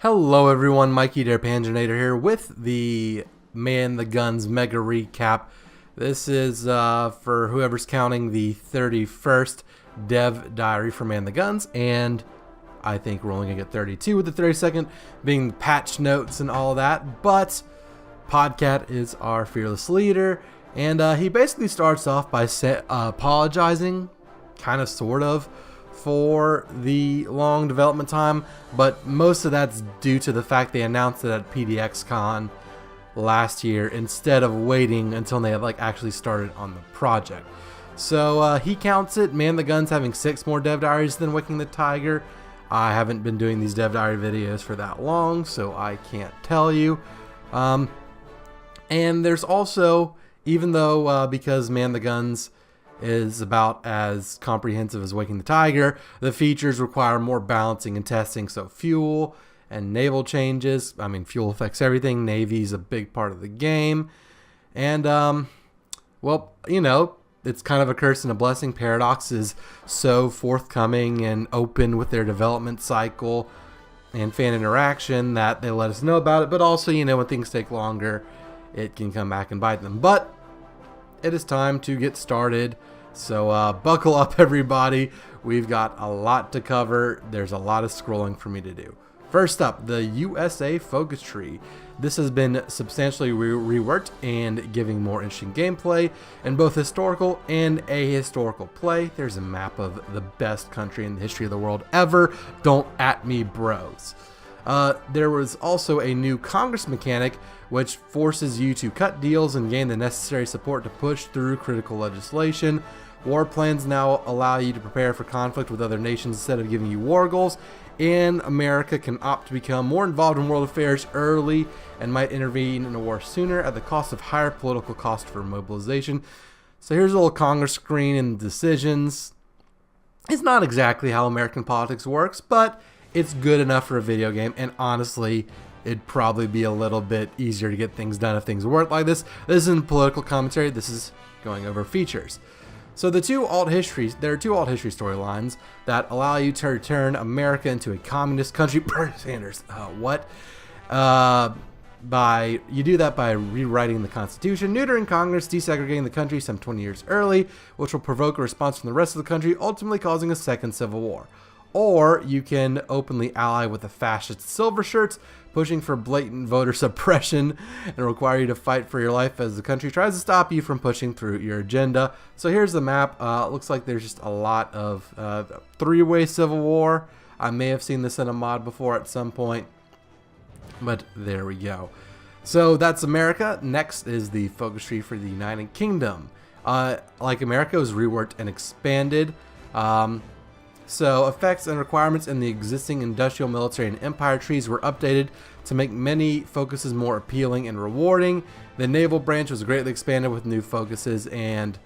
Hello everyone, Mikey der Panzernator here with the Man the Guns Mega Recap. This is, for whoever's counting, the 31st Dev Diary for Man the Guns, and I think we're only going to get 32 with the 32nd being patch notes and all of that, but Podcat is our fearless leader, and he basically starts off by apologizing, kind of, sort of, for the long development time, but most of that's due to the fact they announced it at PDXCon last year instead of waiting until they had actually started on the project. So he counts it, Man the Guns having 6 more dev diaries than Waking the Tiger. I haven't been doing these dev diary videos for that long, so I can't tell you. And there's also, even though because Man the Guns is about as comprehensive as Waking the Tiger, the features require more balancing and testing, so fuel and naval changes. I mean, fuel affects everything. Navy's a big part of the game. And, well, you know, it's kind of a curse and a blessing. Paradox is so forthcoming and open with their development cycle and fan interaction that they let us know about it, but also, you know, when things take longer, it can come back and bite them. But it is time to get started, so buckle up everybody. We've got a lot to cover. There's a lot of scrolling for me to do. First up, the USA focus tree. This has been substantially reworked and giving more interesting gameplay in both historical and ahistorical play. There's a map of the best country in the history of the world ever. Don't at me, bros. There was also a new Congress mechanic which forces you to cut deals and gain the necessary support to push through critical legislation. War plans now allow you to prepare for conflict with other nations instead of giving you war goals, and America can opt to become more involved in world affairs early and might intervene in a war sooner at the cost of higher political cost for mobilization. So here's a little Congress screen and decisions. It's not exactly how American politics works, but it's good enough for a video game, and honestly, it'd probably be a little bit easier to get things done if things worked like this. This isn't political commentary, this is going over features. So there are two alt history storylines that allow you to turn America into a communist country. Bernie Sanders, what? You do that by rewriting the Constitution, neutering Congress, desegregating the country some 20 years early, which will provoke a response from the rest of the country, ultimately causing a second civil war. Or you can openly ally with the fascist silver shirts, pushing for blatant voter suppression and require you to fight for your life as the country tries to stop you from pushing through your agenda. So here's the map. It looks like there's just a lot of three-way civil war. I may have seen this in a mod before at some point, but there we go. So that's America. Next is the focus tree for the United Kingdom. Like America, it was reworked and expanded. So effects and requirements in the existing industrial, military, and empire trees were updated to make many focuses more appealing and rewarding. The naval branch was greatly expanded with new focuses, and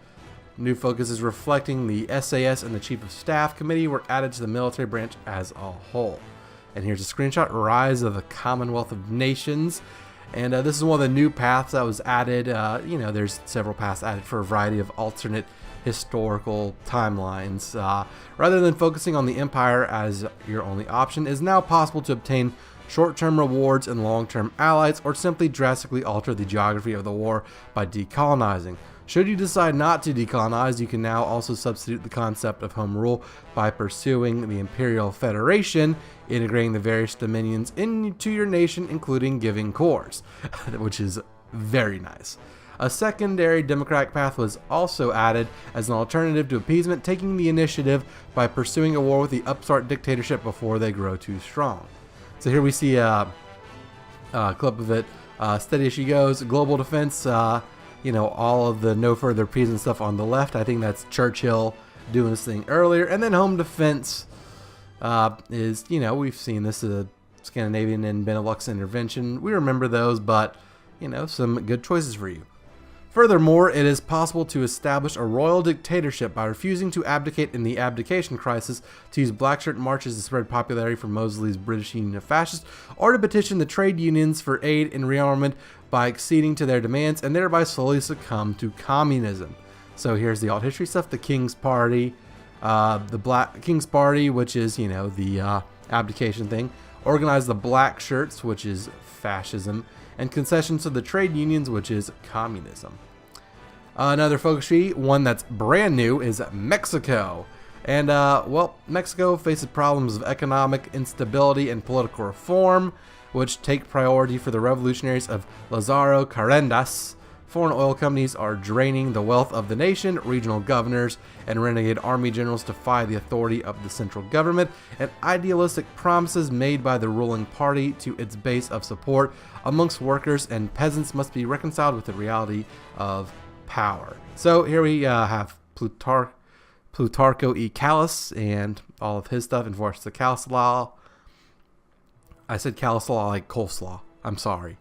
new focuses reflecting the SAS and the Chief of Staff Committee were added to the military branch as a whole. And here's a screenshot, Rise of the Commonwealth of Nations. And this is one of the new paths that was added. You know, there's several paths added for a variety of alternate historical timelines. Rather than focusing on the empire as your only option, it is now possible to obtain short-term rewards and long-term allies, or simply drastically alter the geography of the war by decolonizing. Should you decide not to decolonize, you can now also substitute the concept of home rule by pursuing the Imperial Federation, integrating the various dominions into your nation, including giving cores, which is very nice. A secondary democratic path was also added as an alternative to appeasement, taking the initiative by pursuing a war with the upstart dictatorship before they grow too strong. So here we see a clip of it. Steady as she goes. Global defense, you know, all of the no further appeasement stuff on the left. I think that's Churchill doing this thing earlier. And then home defense is, you know, we've seen this Scandinavian and Benelux intervention. We remember those, but, you know, some good choices for you. Furthermore, it is possible to establish a royal dictatorship by refusing to abdicate in the abdication crisis, to use black shirt marches to spread popularity for Mosley's British Union of Fascists, or to petition the trade unions for aid and rearmament by acceding to their demands and thereby slowly succumb to communism. So here's the alt history stuff, the King's Party, the Black King's Party, which is, you know, the abdication thing, organize the black shirts, which is fascism, and concessions to the trade unions, which is communism. Another focus tree, one that's brand new, is Mexico. And, well, Mexico faces problems of economic instability and political reform, which take priority for the revolutionaries of Lázaro Cárdenas. Foreign oil companies are draining the wealth of the nation. Regional governors and renegade army generals defy the authority of the central government, and idealistic promises made by the ruling party to its base of support amongst workers and peasants must be reconciled with the reality of power. So here we have Plutarco E. Callus and all of his stuff, enforced the Callus Law. I said Callus Law like coleslaw. I'm sorry.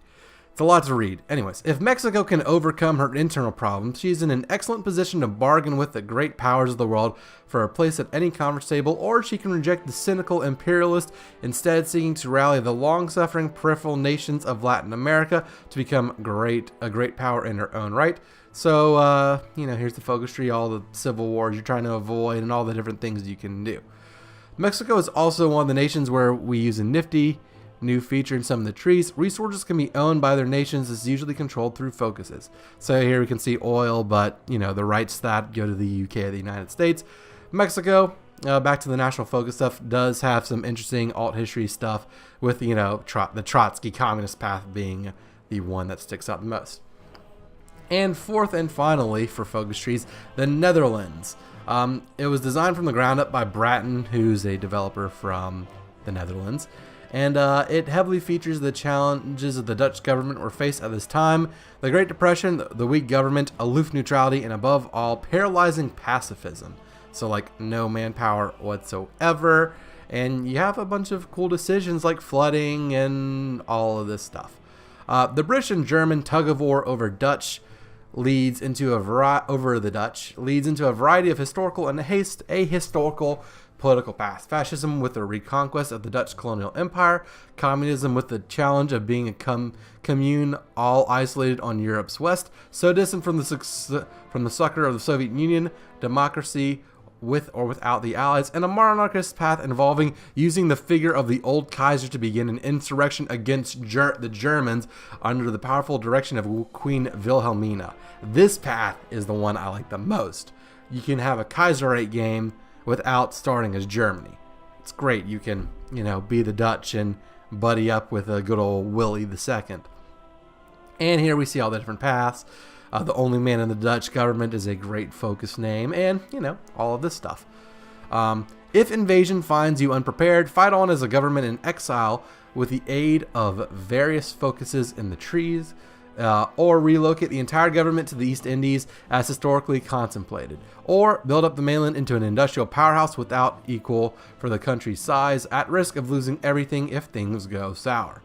It's a lot to read. Anyways, if Mexico can overcome her internal problems, she's in an excellent position to bargain with the great powers of the world for a place at any conference table, or she can reject the cynical imperialist, instead seeking to rally the long-suffering peripheral nations of Latin America to become a great power in her own right. So, here's the focus tree, all the civil wars you're trying to avoid and all the different things you can do. Mexico is also one of the nations where we use a nifty new feature in some of the trees. Resources can be owned by their nations is usually controlled through focuses. So here we can see oil, but the rights that go to the UK or the United States. Mexico, back to the national focus stuff, does have some interesting alt history stuff with the Trotsky communist path being the one that sticks out the most. And fourth and finally for focus trees, the Netherlands. It was designed from the ground up by Bratton, who's a developer from the Netherlands. And it heavily features the challenges of the Dutch government were faced at this time: the Great Depression, the weak government, aloof neutrality, and above all, paralyzing pacifism. So like no manpower whatsoever. And you have a bunch of cool decisions like flooding and all of this stuff. The British and German tug of war over leads into a variety of historical and ahistorical political paths. Fascism with the reconquest of the Dutch colonial empire, communism with the challenge of being a commune all isolated on Europe's west, so distant from the succor of the Soviet Union, democracy with or without the Allies, and a monarchist path involving using the figure of the old Kaiser to begin an insurrection against the Germans under the powerful direction of Queen Wilhelmina. This path is the one I like the most. You can have a Kaiserate game without starting as Germany. It's great. You can, be the Dutch and buddy up with a good old Willie II. And here we see all the different paths. The only man in the Dutch government is a great focus name, and, all of this stuff. If invasion finds you unprepared, fight on as a government in exile with the aid of various focuses in the trees, or relocate the entire government to the East Indies as historically contemplated, or build up the mainland into an industrial powerhouse without equal for the country's size, at risk of losing everything if things go sour.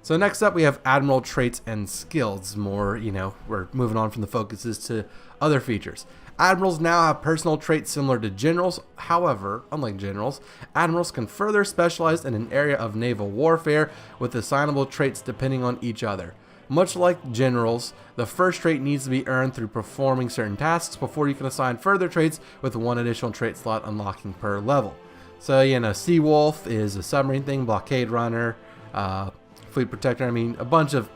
So next up we have Admiral traits and skills. More, we're moving on from the focuses to other features. Admirals now have personal traits similar to generals. However, unlike generals, admirals can further specialize in an area of naval warfare with assignable traits depending on each other. Much like generals, the first trait needs to be earned through performing certain tasks before you can assign further traits, with one additional trait slot unlocking per level. So, Sea Wolf is a submarine thing, Blockade Runner, Fleet Protector, a bunch of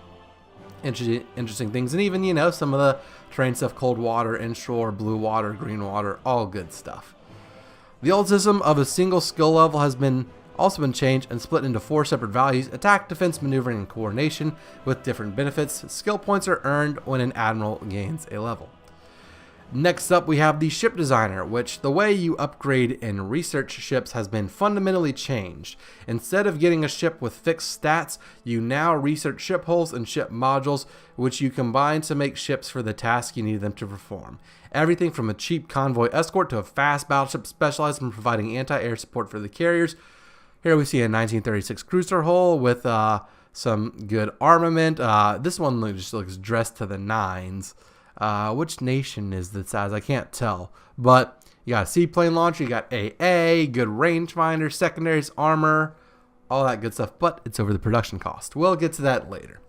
interesting things. And even, some of the terrain stuff, cold water, inshore, blue water, green water, all good stuff. The old system of a single skill level has also been changed and split into 4 separate values: attack, defense, maneuvering, and coordination, with different benefits. Skill points are earned when an admiral gains a level. Next up, we have the ship designer, which the way you upgrade and research ships has been fundamentally changed. Instead of getting a ship with fixed stats, you now research ship hulls and ship modules, which you combine to make ships for the task you need them to perform. Everything from a cheap convoy escort to a fast battleship specialized in providing anti-air support for the carriers. Here we see a 1936 cruiser hull with some good armament. This one just looks dressed to the nines. Which nation is this as? I can't tell. But you got a seaplane launcher, you got AA, good rangefinder, secondaries, armor, all that good stuff. But it's over the production cost. We'll get to that later.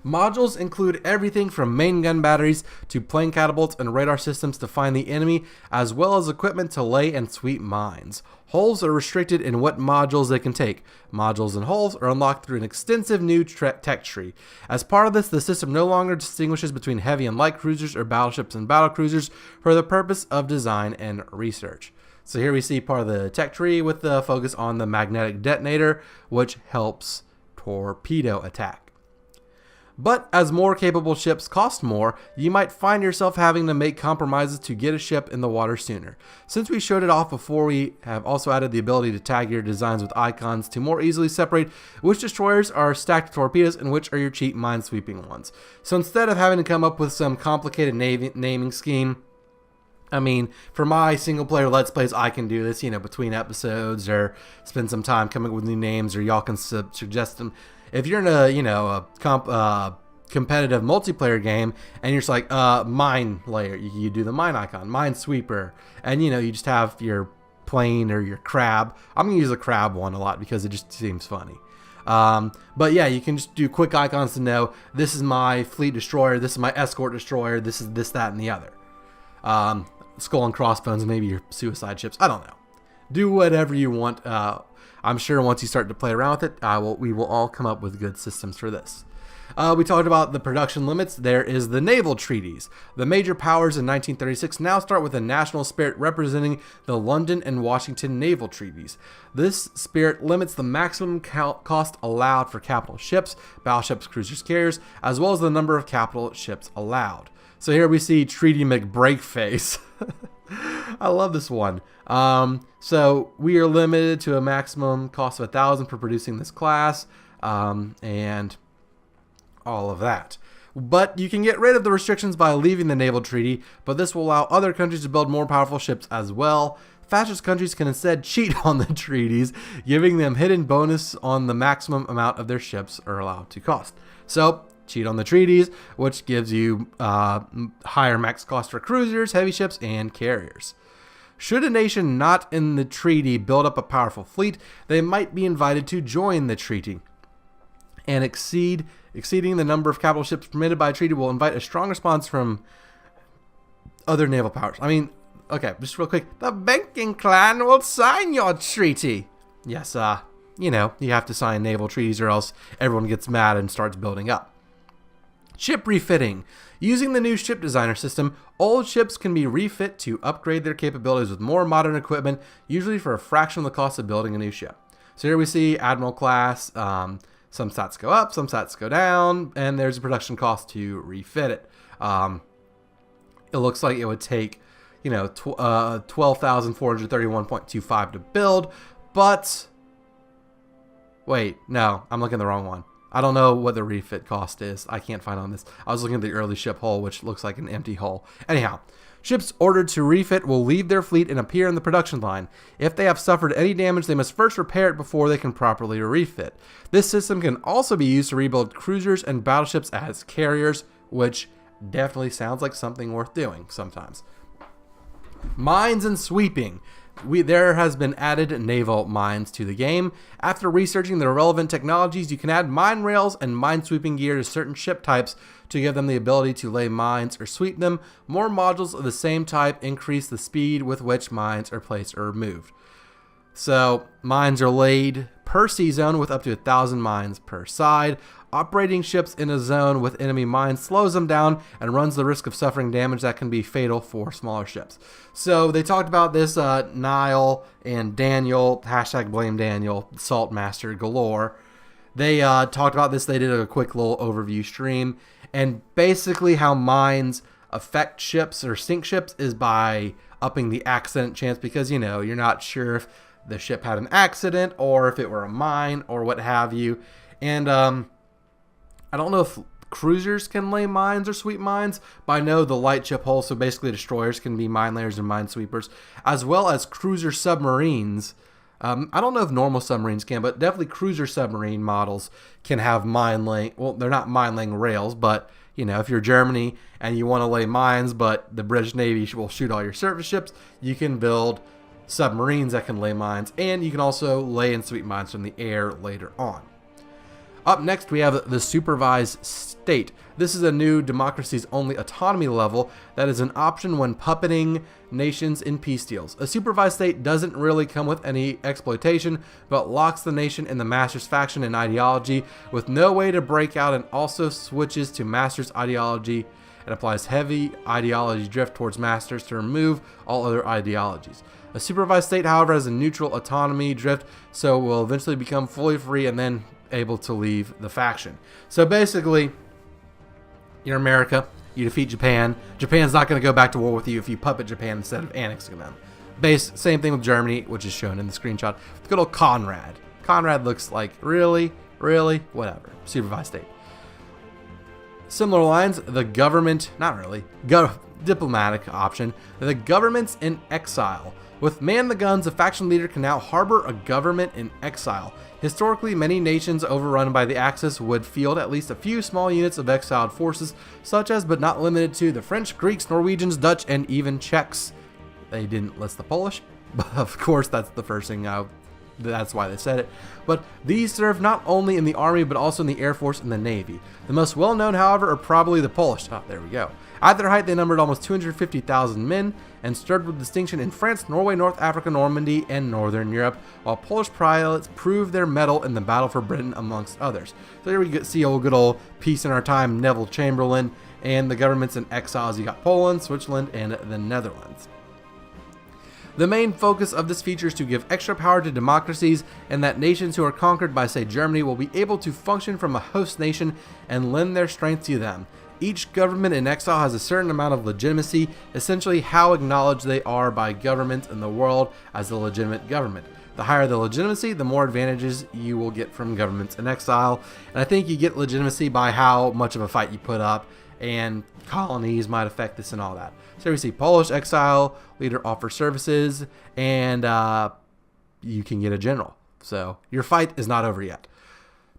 Modules include everything from main gun batteries to plane catapults and radar systems to find the enemy, as well as equipment to lay and sweep mines. Hulls are restricted in what modules they can take. Modules and hulls are unlocked through an extensive new tech tree. As part of this, the system no longer distinguishes between heavy and light cruisers or battleships and battlecruisers for the purpose of design and research. So here we see part of the tech tree with the focus on the magnetic detonator, which helps torpedo attack. But as more capable ships cost more, you might find yourself having to make compromises to get a ship in the water sooner. Since we showed it off before, we have also added the ability to tag your designs with icons to more easily separate which destroyers are stacked torpedoes and which are your cheap minesweeping ones. So instead of having to come up with some complicated naming scheme, I mean, for my single-player Let's Plays, I can do this, between episodes, or spend some time coming up with new names, or y'all can suggest them. If you're in a competitive multiplayer game and you're just like mine layer, you do the mine icon, minesweeper, and you just have your plane or your crab. I'm gonna use the crab one a lot because it just seems funny. But yeah, you can just do quick icons to know this is my fleet destroyer, this is my escort destroyer, this is this, that, and the other. Skull and crossbones, maybe your suicide ships. I don't know. Do whatever you want. I'm sure once you start to play around with it, we will all come up with good systems for this. We talked about the production limits. There is the naval treaties. The major powers in 1936 now start with a national spirit representing the London and Washington naval treaties. This spirit limits the maximum cost allowed for capital ships, battleships, cruisers, carriers, as well as the number of capital ships allowed. So here we see Treaty McBreakface. I love this one. So we are limited to a maximum cost of 1,000 for producing this class, and all of that. But you can get rid of the restrictions by leaving the naval treaty, but this will allow other countries to build more powerful ships as well. Fascist countries can instead cheat on the treaties, giving them hidden bonus on the maximum amount of their ships are allowed to cost. So cheat on the treaties, which gives you higher max cost for cruisers, heavy ships, and carriers. Should a nation not in the treaty build up a powerful fleet, they might be invited to join the treaty. And exceeding the number of capital ships permitted by a treaty will invite a strong response from other naval powers. I mean, okay, just real quick. The banking clan will sign your treaty. Yes, you have to sign naval treaties or else everyone gets mad and starts building up. Ship refitting. Using the new ship designer system, old ships can be refit to upgrade their capabilities with more modern equipment, usually for a fraction of the cost of building a new ship. So here we see Admiral class. Some stats go up, some stats go down, and there's a production cost to refit it. It looks like it would take, 12,431.25 to build, but wait, no, I'm looking at the wrong one. I don't know what the refit cost is. I can't find on this. I was looking at the early ship hull, which looks like an empty hull. Anyhow, ships ordered to refit will leave their fleet and appear in the production line. If they have suffered any damage, they must first repair it before they can properly refit. This system can also be used to rebuild cruisers and battleships as carriers, which definitely sounds like something worth doing sometimes. Mines and sweeping. There has been added naval mines to the game. After researching the relevant technologies, you can add mine rails and minesweeping gear to certain ship types to give them the ability to lay mines or sweep them. More modules of the same type increase the speed with which mines are placed or removed. So mines are laid per sea zone with up to 1,000 mines per side. Operating ships in a zone with enemy mines slows them down and runs the risk of suffering damage that can be fatal for smaller ships. So they talked about this, Niall and Daniel, hashtag blame Daniel, Salt Master galore. They talked about this. They did a quick little overview stream. And basically how mines affect ships or sink ships is by upping the accident chance because, you're not sure if the ship had an accident or if it were a mine or what have you. And I don't know if cruisers can lay mines or sweep mines, but I know the light ship hull, so basically destroyers can be mine layers and minesweepers, as well as cruiser submarines. I don't know if normal submarines can, but definitely cruiser submarine models can have mine laying. Well, they're not mine laying rails, but if you're Germany and you want to lay mines, but the British Navy will shoot all your surface ships, you can build submarines that can lay mines, and you can also lay and sweep mines from the air later on. Up next, we have the Supervised State. This is a new democracy's only autonomy level that is an option when puppeting nations in peace deals. A supervised state doesn't really come with any exploitation, but locks the nation in the master's faction and ideology with no way to break out, and also switches to master's ideology and applies heavy ideology drift towards masters to remove all other ideologies. A supervised state, however, has a neutral autonomy drift, so will eventually become fully free and then able to leave the faction. So basically, you're America, you defeat Japan. Japan's not going to go back to war with you if you puppet Japan instead of annexing them. Same thing with Germany, which is shown in the screenshot. Good old Conrad. Conrad looks like, really, whatever. Supervised state. Similar lines, the government, not really, diplomatic option, the government's in exile. With Man the Guns, a faction leader can now harbor a government in exile. Historically, many nations overrun by the Axis would field at least a few small units of exiled forces, such as but not limited to the French, Greeks, Norwegians, Dutch, and even Czechs. They didn't list the Polish, but of course that's the first thing that's why they said it. But these serve not only in the Army, but also in the Air Force and the Navy. The most well-known, however, are probably the Polish. Oh, there we go. At their height, they numbered almost 250,000 men and served with distinction in France, Norway, North Africa, Normandy, and Northern Europe, while Polish pilots proved their mettle in the battle for Britain, amongst others. So here we see good old peace in our time, Neville Chamberlain, and the governments in exiles. You got Poland, Switzerland, and the Netherlands. The main focus of this feature is to give extra power to democracies, and that nations who are conquered by, say, Germany will be able to function from a host nation and lend their strength to them. Each government in exile has a certain amount of legitimacy, essentially how acknowledged they are by governments in the world as a legitimate government. The higher the legitimacy, the more advantages you will get from governments in exile. And I think you get legitimacy by how much of a fight you put up, and colonies might affect this and all that. So we see Polish exile leader offer services, and you can get a general. So your fight is not over yet.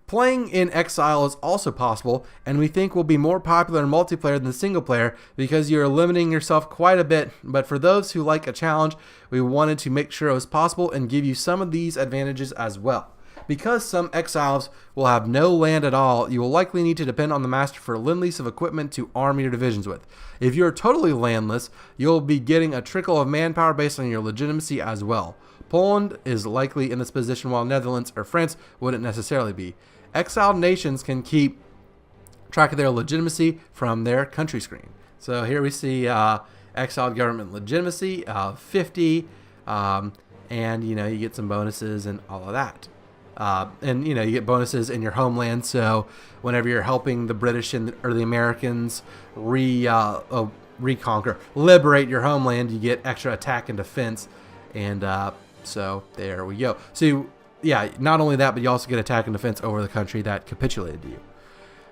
Playing in exile is also possible, and we think will be more popular in multiplayer than single player because you're limiting yourself quite a bit. But for those who like a challenge, we wanted to make sure it was possible and give you some of these advantages as well. Because some exiles will have no land at all, you will likely need to depend on the master for a lend-lease of equipment to arm your divisions with. If you're totally landless, you'll be getting a trickle of manpower based on your legitimacy as well. Poland is likely in this position, while Netherlands or France wouldn't necessarily be. Exiled nations can keep track of their legitimacy from their country screen. So here we see exiled government legitimacy of 50, and you get some bonuses and all of that. And you get bonuses in your homeland. So whenever you're helping the British or the Americans reconquer, liberate your homeland, you get extra attack and defense. And so there we go. So yeah, not only that, but you also get attack and defense over the country that capitulated to you.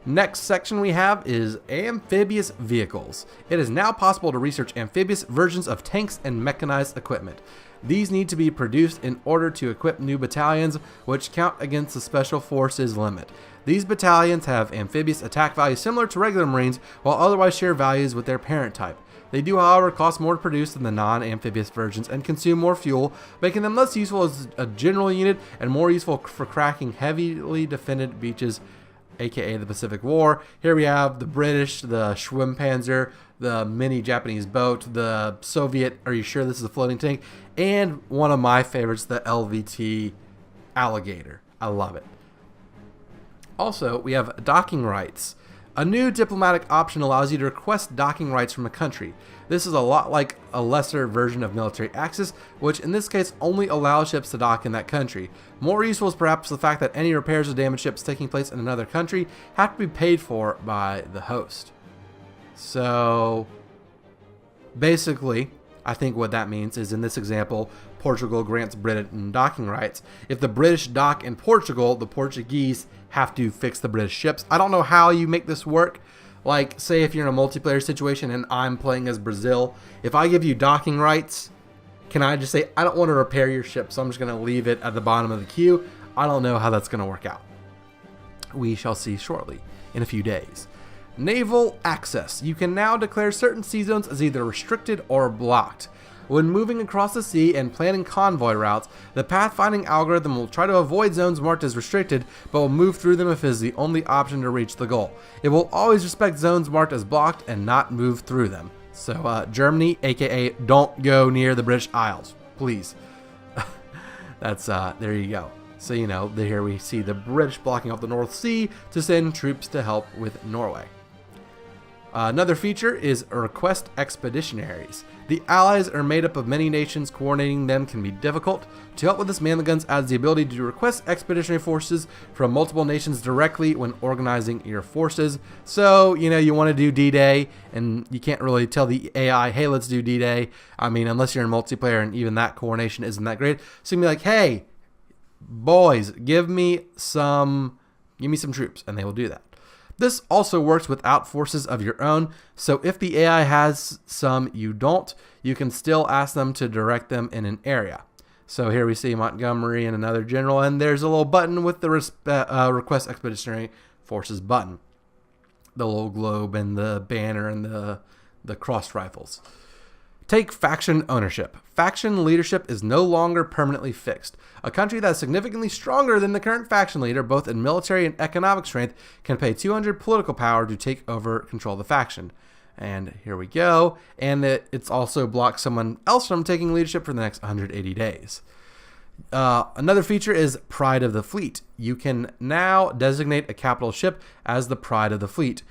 Next section we have is Amphibious Vehicles. It is now possible to research amphibious versions of tanks and mechanized equipment. These need to be produced in order to equip new battalions, which count against the Special Forces limit. These battalions have amphibious attack values similar to regular Marines, while otherwise share values with their parent type. They do, however, cost more to produce than the non-amphibious versions and consume more fuel, making them less useful as a general unit and more useful for cracking heavily defended beaches, aka the Pacific War. Here we have the British, the Schwimmpanzer, the mini Japanese boat, the Soviet, are you sure this is a floating tank? And one of my favorites, the LVT Alligator. I love it. Also, we have docking rights. A new diplomatic option allows you to request docking rights from a country. This is a lot like a lesser version of military access, which in this case only allows ships to dock in that country. More useful is perhaps the fact that any repairs of damaged ships taking place in another country have to be paid for by the host. So basically, I think what that means is in this example, Portugal grants Britain docking rights. If the British dock in Portugal, the Portuguese have to fix the British ships. I don't know how you make this work. Like, say if you're in a multiplayer situation and I'm playing as Brazil, if I give you docking rights, can I just say, I don't want to repair your ship, so I'm just going to leave it at the bottom of the queue? I don't know how that's going to work out. We shall see shortly, in a few days. Naval access. You can now declare certain sea zones as either restricted or blocked. When moving across the sea and planning convoy routes, the pathfinding algorithm will try to avoid zones marked as restricted, but will move through them if it is the only option to reach the goal. It will always respect zones marked as blocked and not move through them. So Germany, aka don't go near the British Isles, please. That's there you go. So, you know, here we see the British blocking off the North Sea to send troops to help with Norway. Another feature is request expeditionaries. The allies are made up of many nations. Coordinating them can be difficult. To help with this, Man the Guns adds the ability to request expeditionary forces from multiple nations directly when organizing your forces. So, you know, you want to do D-Day, and you can't really tell the AI, hey, let's do D-Day. I mean, unless you're in multiplayer, and even that coordination isn't that great. So you can be like, hey, boys, give me some troops, and they will do that. This also works without forces of your own, so if the AI has some you don't, you can still ask them to direct them in an area. So here we see Montgomery and another general, and there's a little button with the request expeditionary forces button. The little globe and the banner and the cross rifles. Take faction ownership. Faction leadership is no longer permanently fixed. A country that is significantly stronger than the current faction leader, both in military and economic strength, can pay 200 political power to take over control of the faction. And here we go. And it's also blocked someone else from taking leadership for the next 180 days. Another feature is Pride of the Fleet. You can now designate a capital ship as the Pride of the Fleet,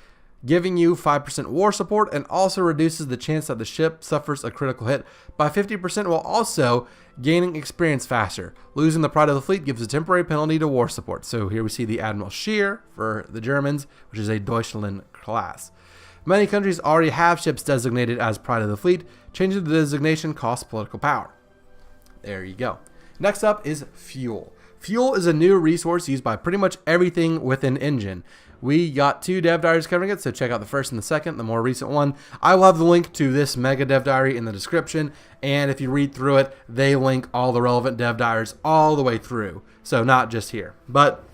giving you 5% war support, and also reduces the chance that the ship suffers a critical hit by 50%, while also gaining experience faster. Losing the Pride of the Fleet gives a temporary penalty to war support. So here we see the Admiral Scheer for the Germans, which is a Deutschland class. Many countries already have ships designated as Pride of the Fleet. Changing the designation costs political power. There you go. Next up is fuel. Fuel is a new resource used by pretty much everything with an engine. We got 2 dev diaries covering it, so check out the first and the second, the more recent one. I will have the link to this mega dev diary in the description, and if you read through it, they link all the relevant dev diaries all the way through, so not just here. But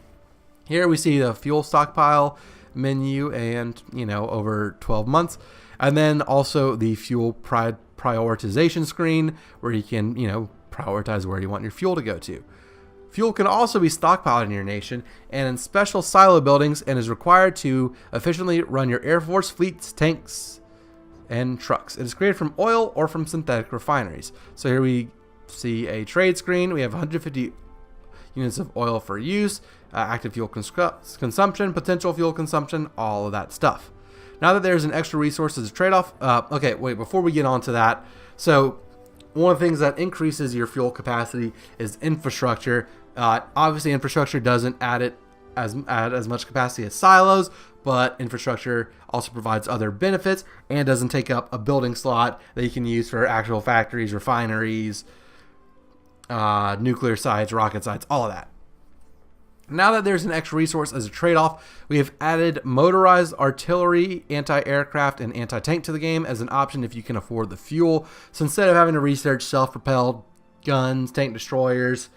here we see the fuel stockpile menu and, you know, over 12 months, and then also the fuel prioritization screen where you can, you know, prioritize where you want your fuel to go to. Fuel can also be stockpiled in your nation and in special silo buildings, and is required to efficiently run your Air Force fleets, tanks, and trucks. It is created from oil or from synthetic refineries. So here we see a trade screen. We have 150 units of oil for use, active fuel consumption, potential fuel consumption, all of that stuff. Now that there's an extra resource as a trade-off, okay, wait, before we get on to that, so one of the things that increases your fuel capacity is infrastructure. Obviously, infrastructure doesn't add as much capacity as silos, but infrastructure also provides other benefits and doesn't take up a building slot that you can use for actual factories, refineries, nuclear sites, rocket sites, all of that. Now that there's an extra resource as a trade-off, we have added motorized artillery, anti-aircraft, and anti-tank to the game as an option if you can afford the fuel. So instead of having to research self-propelled guns, tank destroyers,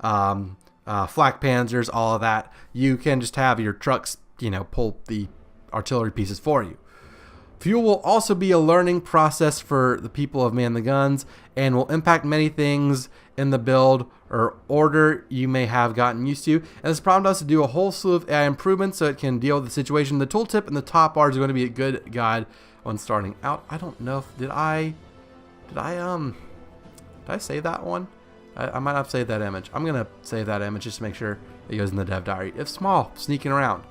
flak panzers, all of that, you can just have your trucks, you know, pull the artillery pieces for you. Fuel will also be a learning process for the people of Man the Guns, and will impact many things in the build or order you may have gotten used to. And this prompted us to do a whole slew of AI improvements so it can deal with the situation. The tooltip in the top bar is going to be a good guide on starting out. I don't know if did I save that one? I might not save that image. I'm gonna save that image just to make sure it goes in the dev diary. If small, sneaking around.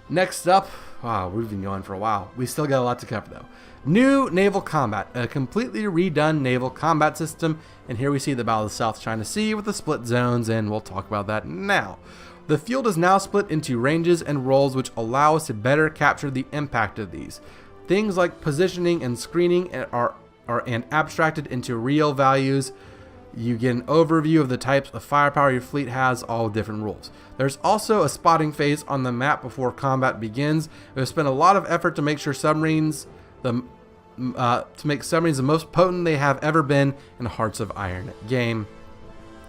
Next up, wow, we've been going for a while. We still got a lot to cover though. New Naval Combat, a completely redone naval combat system, and here we see the Battle of the South China Sea with the split zones, and we'll talk about that now. The field is now split into ranges and roles, which allow us to better capture the impact of these. Things like positioning and screening are abstracted into real values. You get an overview of the types of firepower your fleet has, all with different rules. There's also a spotting phase on the map before combat begins. We've spent a lot of effort to make sure submarines the most potent they have ever been in a Hearts of Iron game.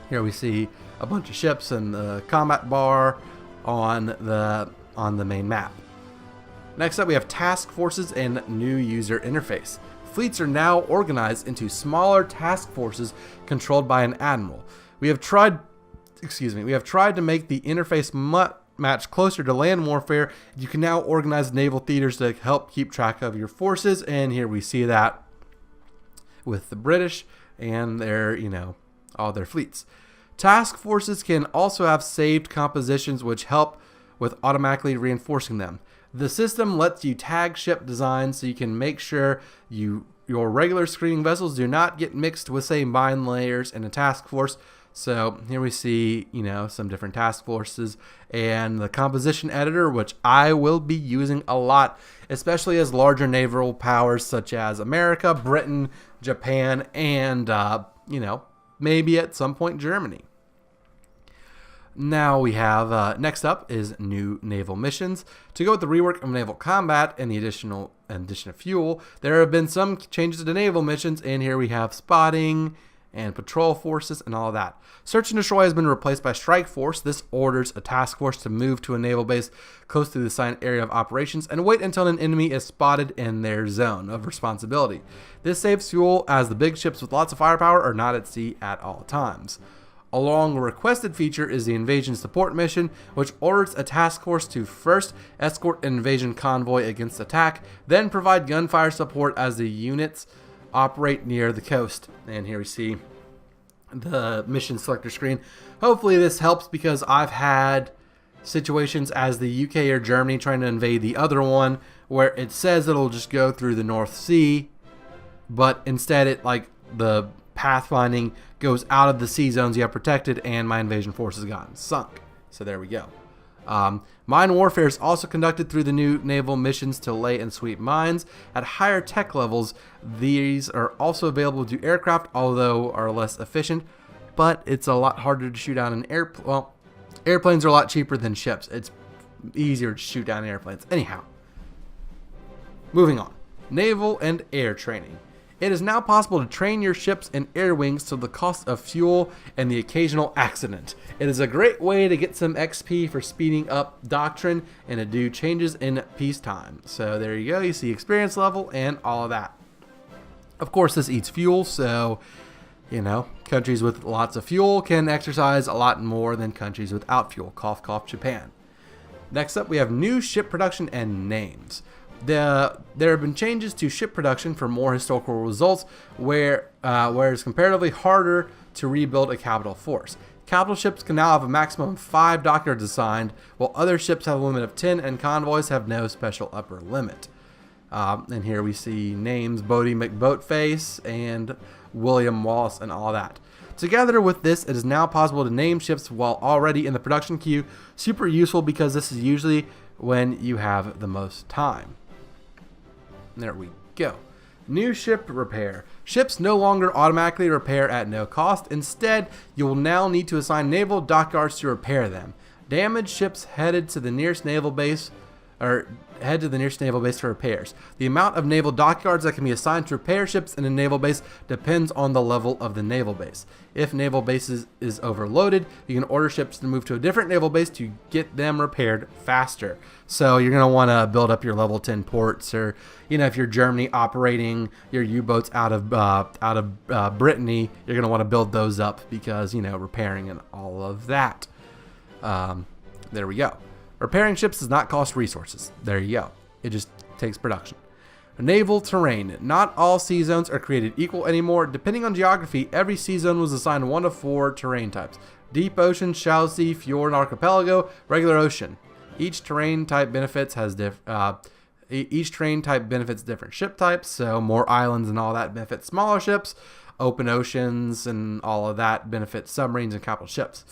Here we see a bunch of ships and the combat bar on the main map. Next up, we have task forces and new user interface. fleets are now organized into smaller task forces controlled by an admiral. We have tried to make the interface match closer to land warfare. You can now organize naval theaters to help keep track of your forces, and here we see that with the British and their, all their fleets. Task forces can also have saved compositions which help with automatically reinforcing them. The system lets you tag ship designs so you can make sure your regular screening vessels do not get mixed with, say, mine layers in a task force. So here we see, some different task forces and the composition editor, which I will be using a lot, especially as larger naval powers such as America, Britain, Japan, and, maybe at some point Germany. Now we have, next up is new naval missions. To go with the rework of naval combat and the addition of fuel, there have been some changes to naval missions, and here we have spotting and patrol forces and all of that. Search and destroy has been replaced by strike force. This orders a task force to move to a naval base close to the assigned area of operations and wait until an enemy is spotted in their zone of responsibility. This saves fuel as the big ships with lots of firepower are not at sea at all times. A long requested feature is the invasion support mission, which orders a task force to first escort an invasion convoy against attack, then provide gunfire support as the units operate near the coast. And here we see the mission selector screen. Hopefully this helps, because I've had situations as the UK or Germany trying to invade the other one where it says it'll just go through the North Sea, but instead the pathfinding goes out of the sea zones you have protected, and my invasion force has gotten sunk. So there we go. Mine warfare is also conducted through the new naval missions to lay and sweep mines. At higher tech levels, these are also available to aircraft, although are less efficient, but it's a lot harder to shoot down an airplane. Well, airplanes are a lot cheaper than ships. It's easier to shoot down airplanes. Anyhow, moving on. Naval and air training. It is now possible to train your ships and air wings to the cost of fuel and the occasional accident. It is a great way to get some XP for speeding up doctrine and to do changes in peacetime. So there you go. You see experience level and all of that. Of course, this eats fuel, so, countries with lots of fuel can exercise a lot more than countries without fuel. Cough, cough, Japan. Next up, we have new ship production and names. There have been changes to ship production for more historical results, where it's comparatively harder to rebuild a capital force. Capital ships can now have a maximum of 5 dockyards assigned, while other ships have a limit of 10, and convoys have no special upper limit. And here we see names Bodie McBoatface and William Wallace and all that. Together with this, it is now possible to name ships while already in the production queue. Super useful, because this is usually when you have the most time. There we go. New ship repair. Ships no longer automatically repair at no cost. Instead, you will now need to assign naval dockyards to repair them. Damaged ships head to the nearest naval base for repairs. The amount of naval dockyards that can be assigned to repair ships in a naval base depends on the level of the naval base. If naval base is overloaded, you can order ships to move to a different naval base to get them repaired faster. So you're going to want to build up your level 10 ports, or if you're Germany operating your U-boats out of Brittany, you're going to want to build those up, because repairing and all of that. There we go. Repairing ships does not cost resources. There you go. It just takes production. Naval Terrain. Not all sea zones are created equal anymore. Depending on geography, every sea zone was assigned 1 of 4 terrain types: deep ocean, shallow sea, fjord, and archipelago, regular ocean. Each terrain type benefits different ship types, so more islands and all that benefits smaller ships. Open oceans and all of that benefits submarines and capital ships.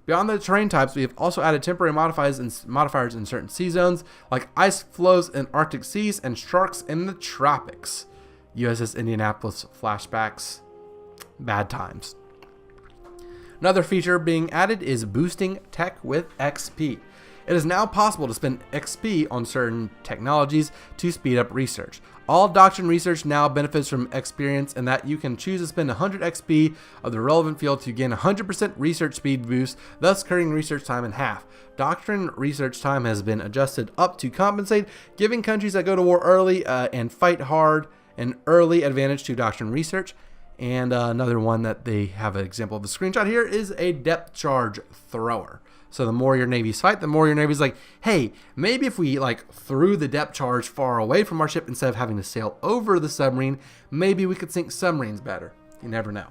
Beyond the terrain types, we have also added temporary modifiers in certain sea zones, like ice flows in Arctic seas and sharks in the tropics. USS Indianapolis flashbacks. Bad times. Another feature being added is boosting tech with XP. It is now possible to spend XP on certain technologies to speed up research. All doctrine research now benefits from experience, in that you can choose to spend 100 XP of the relevant field to gain 100% research speed boost, thus cutting research time in half. Doctrine research time has been adjusted up to compensate, giving countries that go to war early and fight hard an early advantage to doctrine research. And another one that they have an example of the screenshot here is a depth charge thrower. So the more your navies fight, the more your navy's like, hey, maybe if we like threw the depth charge far away from our ship instead of having to sail over the submarine, maybe we could sink submarines better. You never know.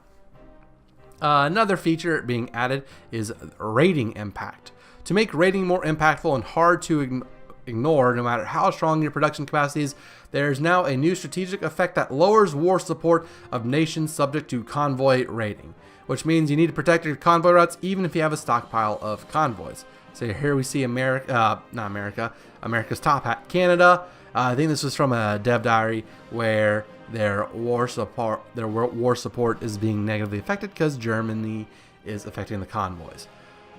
Another feature being added is rating impact. To make rating more impactful and hard to ignore, no matter how strong your production capacity is, there's now a new strategic effect that lowers war support of nations subject to convoy rating, which means you need to protect your convoy routes even if you have a stockpile of convoys. So here we see America's top hat, Canada. I think this was from a dev diary where their war support is being negatively affected because Germany is affecting the convoys.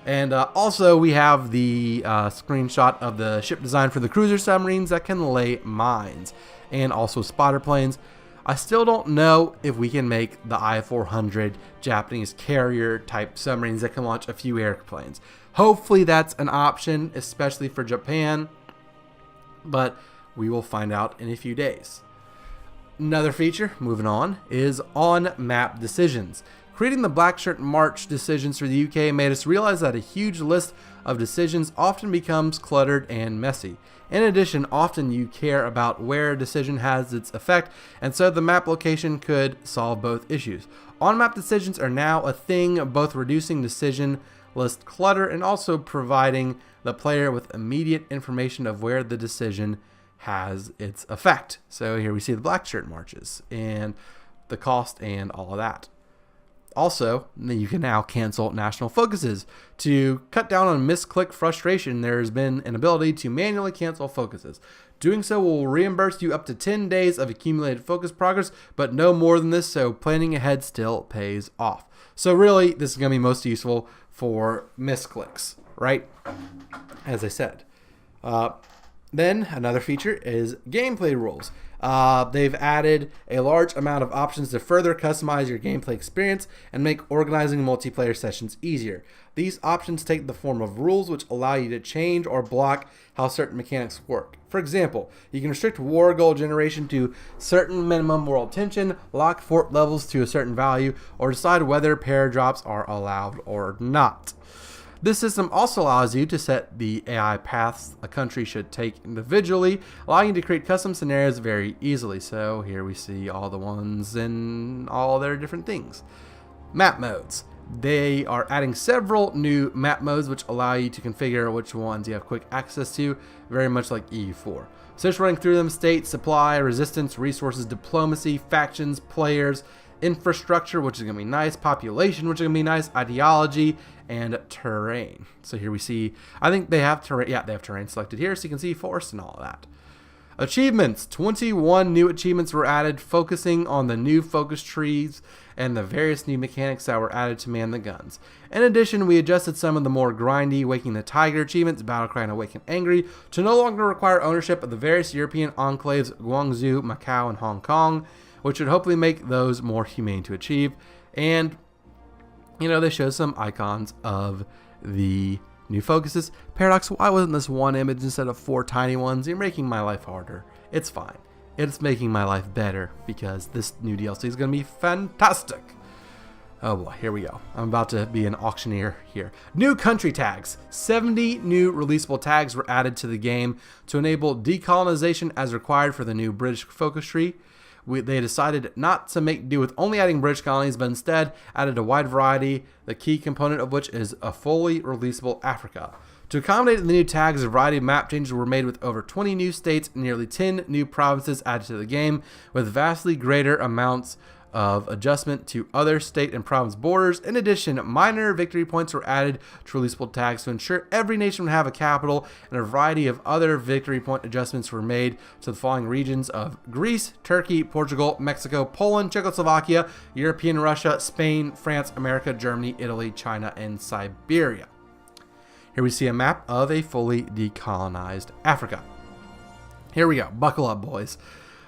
And also we have the screenshot of the ship design for the cruiser submarines that can lay mines, and also spotter planes. I still don't know if we can make the I-400 Japanese carrier type submarines that can launch a few airplanes. Hopefully that's an option, especially for Japan, but we will find out in a few days. Another feature, moving on, is on-map decisions. Creating the Black Shirt March decisions for the UK made us realize that a huge list of decisions often becomes cluttered and messy. In addition, often you care about where a decision has its effect, and so the map location could solve both issues. On-map decisions are now a thing, both reducing decision list clutter and also providing the player with immediate information of where the decision has its effect. So here we see the Black Shirt Marches and the cost and all of that. Also, you can now cancel national focuses. To cut down on misclick frustration, there has been an ability to manually cancel focuses. Doing so will reimburse you up to 10 days of accumulated focus progress, but no more than this, so planning ahead still pays off. So really, this is going to be most useful for misclicks, right? As I said. Then another feature is gameplay rules. They've added a large amount of options to further customize your gameplay experience and make organizing multiplayer sessions easier. These options take the form of rules which allow you to change or block how certain mechanics work. For example, you can restrict war goal generation to certain minimum world tension, lock fort levels to a certain value, or decide whether paradrops are allowed or not. This system also allows you to set the AI paths a country should take individually, allowing you to create custom scenarios very easily. So here we see all the ones and all their different things. Map modes. They are adding several new map modes which allow you to configure which ones you have quick access to, very much like EU4. So just running through them: state, supply, resistance, resources, diplomacy, factions, players, infrastructure, which is going to be nice, population, which is going to be nice, ideology, and terrain. So here we see, I think they have terrain. Yeah, they have terrain selected here, so you can see forest and all of that. Achievements. 21 new achievements were added, focusing on the new focus trees and the various new mechanics that were added to man the guns. In addition, we adjusted some of the more grindy Waking the Tiger achievements, Battlecry and Awaken Angry, to no longer require ownership of the various European enclaves, Guangzhou, Macau, and Hong Kong, which would hopefully make those more humane to achieve. And, you know, they show some icons of the new focuses. Paradox, why wasn't this one image instead of 4 tiny ones? You're making my life harder. It's fine. It's making my life better because this new DLC is going to be fantastic. Oh boy, here we go. I'm about to be an auctioneer here. New country tags. 70 new releasable tags were added to the game to enable decolonization as required for the new British focus tree. They decided not to make do with only adding British colonies, but instead added a wide variety, the key component of which is a fully releasable Africa. To accommodate the new tags, a variety of map changes were made with over 20 new states and nearly 10 new provinces added to the game, with vastly greater amounts of adjustment to other state and province borders. In addition, minor victory points were added to releasable tags to ensure every nation would have a capital, and a variety of other victory point adjustments were made to the following regions of Greece, Turkey, Portugal, Mexico, Poland, Czechoslovakia, European Russia, Spain, France, America, Germany, Italy, China, and Siberia. Here we see a map of a fully decolonized Africa. Here we go. Buckle up, boys.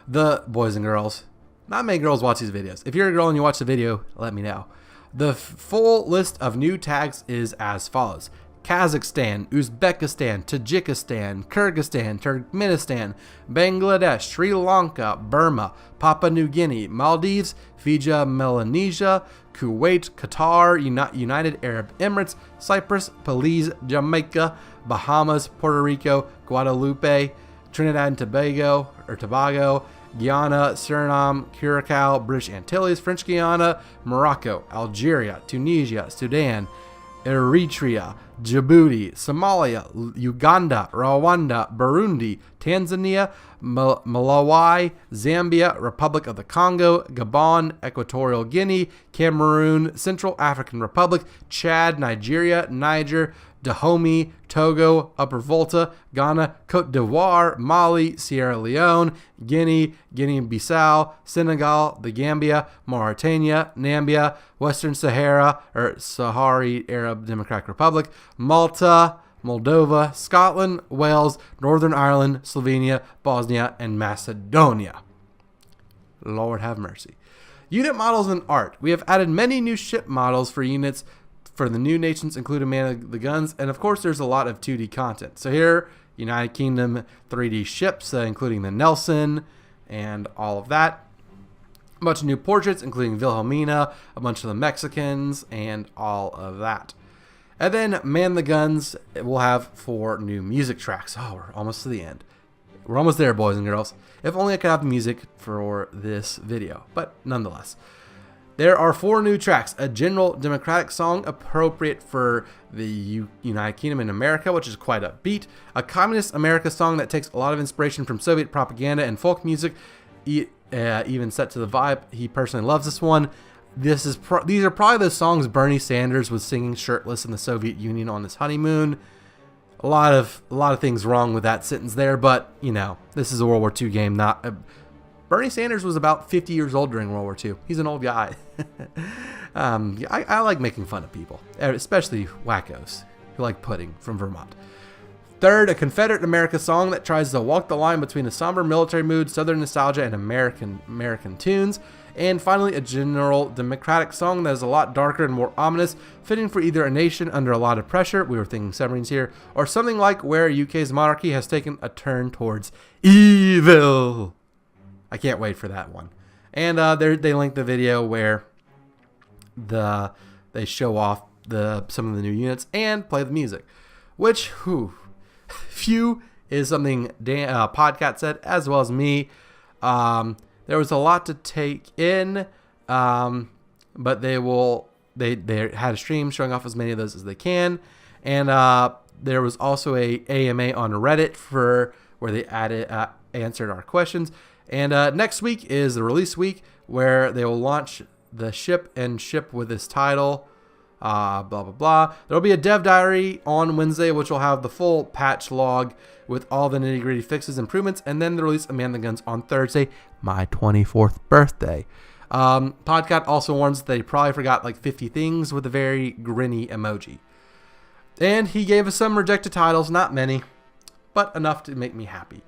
The boys and girls. Not many girls watch these videos. If you're a girl and you watch the video, let me know. The full list of new tags is as follows. Kazakhstan, Uzbekistan, Tajikistan, Kyrgyzstan, Turkmenistan, Bangladesh, Sri Lanka, Burma, Papua New Guinea, Maldives, Fiji, Melanesia, Kuwait, Qatar, United Arab Emirates, Cyprus, Belize, Jamaica, Bahamas, Puerto Rico, Guadalupe, Trinidad and Tobago, Guyana, Suriname, Curacao, British Antilles, French Guiana, Morocco, Algeria, Tunisia, Sudan, Eritrea, Djibouti, Somalia, Uganda, Rwanda, Burundi, Tanzania, Malawi, Zambia, Republic of the Congo, Gabon, Equatorial Guinea, Cameroon, Central African Republic, Chad, Nigeria, Niger, Dahomey, Togo, Upper Volta, Ghana, Cote d'Ivoire, Mali, Sierra Leone, Guinea, Guinea-Bissau, Senegal, the Gambia, Mauritania, Namibia, Western Sahara, or Sahari Arab Democratic Republic, Malta, Moldova, Scotland, Wales, Northern Ireland, Slovenia, Bosnia, and Macedonia. Lord have mercy. Unit models and art. We have added many new ship models for units for the new nations, including Man of the Guns, and of course there's a lot of 2D content. So here, United Kingdom 3D ships, including the Nelson and all of that. A bunch of new portraits, including Wilhelmina, a bunch of the Mexicans, and all of that. And then Man the Guns will have 4 new music tracks. Oh, we're almost to the end. We're almost there, boys and girls. If only I could have the music for this video, but nonetheless. There are 4 new tracks. A general democratic song appropriate for the United Kingdom and America, which is quite upbeat. A communist America song that takes a lot of inspiration from Soviet propaganda and folk music, even set to the vibe. He personally loves this one. These are probably the songs Bernie Sanders was singing shirtless in the Soviet Union on his honeymoon. A lot of things wrong with that sentence there, but you know, this is a World War II game, not Bernie Sanders was about 50 years old during World War II. He's an old guy. I like making fun of people, especially wackos who like pudding from Vermont. Third, a Confederate America song that tries to walk the line between a somber military mood, Southern nostalgia, and American tunes. And finally, a general democratic song that is a lot darker and more ominous, fitting for either a nation under a lot of pressure, we were thinking submarines here, or something like where UK's monarchy has taken a turn towards evil. I can't wait for that one. And they link the video where they show off some of the new units and play the music, which phew is something Podcat said as well as me. There was a lot to take in, but they had a stream showing off as many of those as they can, and there was also a AMA on Reddit where they answered our questions. And next week is the release week where they will launch the ship and ship with this title, blah, blah, blah. There will be a dev diary on Wednesday, which will have the full patch log with all the nitty gritty fixes, improvements, and then the release of Man the Guns on Thursday, my 24th birthday. Podcat also warns that they probably forgot like 50 things with a very grinny emoji. And he gave us some rejected titles, not many, but enough to make me happy.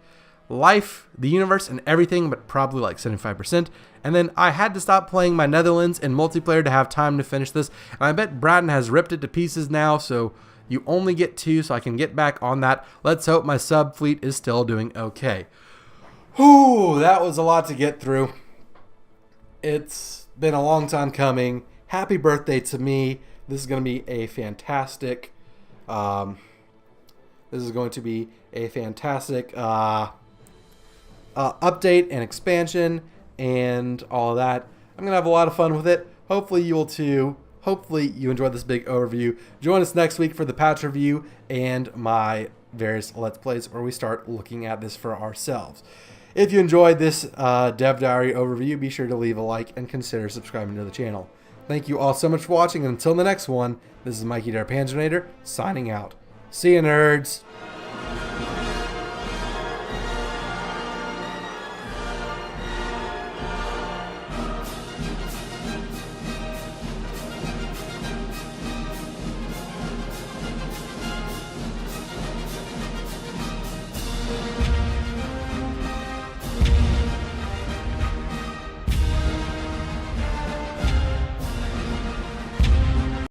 Life, the universe, and everything, but probably like 75%. And then I had to stop playing my Netherlands in multiplayer to have time to finish this. And I bet Braden has ripped it to pieces now, so you only get 2, so I can get back on that. Let's hope my sub fleet is still doing okay. Whew, that was a lot to get through. It's been a long time coming. Happy birthday to me. This is going to be a fantastic update and expansion and all of that. I'm going to have a lot of fun with it. Hopefully you will too. Hopefully you enjoyed this big overview. Join us next week for the patch review and my various Let's Plays where we start looking at this for ourselves. If you enjoyed this Dev Diary overview, be sure to leave a like and consider subscribing to the channel. Thank you all so much for watching, and until the next one, this is Mikey Panzernator signing out. See you, nerds!